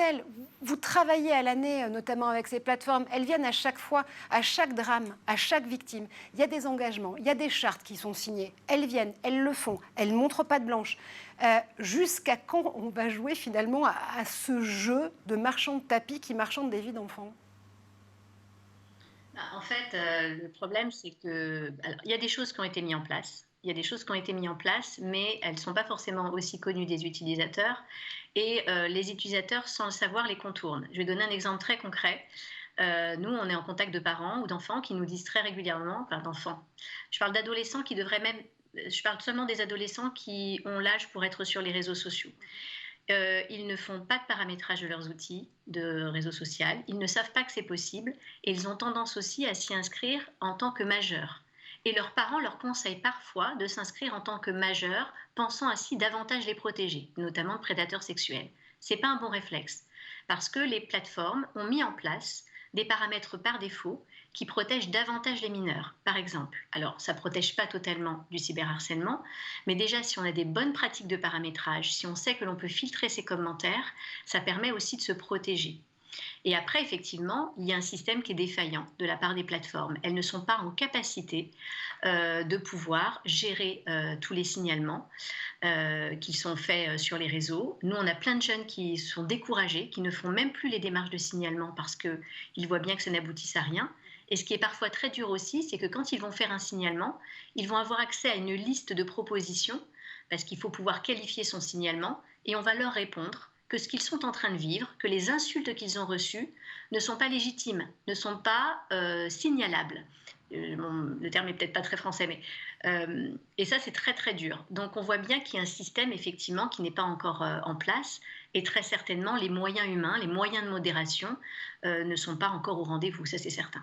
Axel, vous travaillez à l'année, notamment avec ces plateformes. Elles viennent à chaque fois, à chaque drame, à chaque victime. Il y a des engagements, il y a des chartes qui sont signées. Elles viennent, elles le font, elles ne montrent pas de blanche. Jusqu'à quand on va jouer finalement à ce jeu de marchand de tapis qui marchande des vies d'enfants? En fait, le problème, c'est que alors, il y a des choses qui ont été mises en place. Il y a des choses qui ont été mises en place, mais elles ne sont pas forcément aussi connues des utilisateurs et les utilisateurs, sans le savoir, les contournent. Je vais donner un exemple très concret. Nous, on est en contact de parents ou d'enfants qui nous disent très régulièrement, enfin d'enfants, je parle d'adolescents qui devraient même je parle seulement des adolescents qui ont l'âge pour être sur les réseaux sociaux. Ils ne font pas de paramétrage de leurs outils de réseau social, ils ne savent pas que c'est possible et ils ont tendance aussi à s'y inscrire en tant que majeurs. Et leurs parents leur conseillent parfois de s'inscrire en tant que majeurs, pensant ainsi davantage les protéger, notamment de prédateurs sexuels. C'est pas un bon réflexe, parce que les plateformes ont mis en place des paramètres par défaut qui protègent davantage les mineurs, par exemple. Alors, ça ne protège pas totalement du cyberharcèlement, mais déjà, si on a des bonnes pratiques de paramétrage, si on sait que l'on peut filtrer ses commentaires, ça permet aussi de se protéger. Et après, effectivement, il y a un système qui est défaillant de la part des plateformes. Elles ne sont pas en capacité de pouvoir gérer tous les signalements qui sont faits sur les réseaux. Nous, on a plein de jeunes qui sont découragés, qui ne font même plus les démarches de signalement parce qu'ils voient bien que ça n'aboutisse à rien. Et ce qui est parfois très dur aussi, c'est que quand ils vont faire un signalement, ils vont avoir accès à une liste de propositions, parce qu'il faut pouvoir qualifier son signalement, et on va leur répondre que ce qu'ils sont en train de vivre, que les insultes qu'ils ont reçues ne sont pas légitimes, ne sont pas signalables. Le terme est peut-être pas très français, mais et ça c'est très très dur. Donc on voit bien qu'il y a un système effectivement qui n'est pas encore en place, et très certainement les moyens humains, les moyens de modération ne sont pas encore au rendez-vous, ça c'est certain.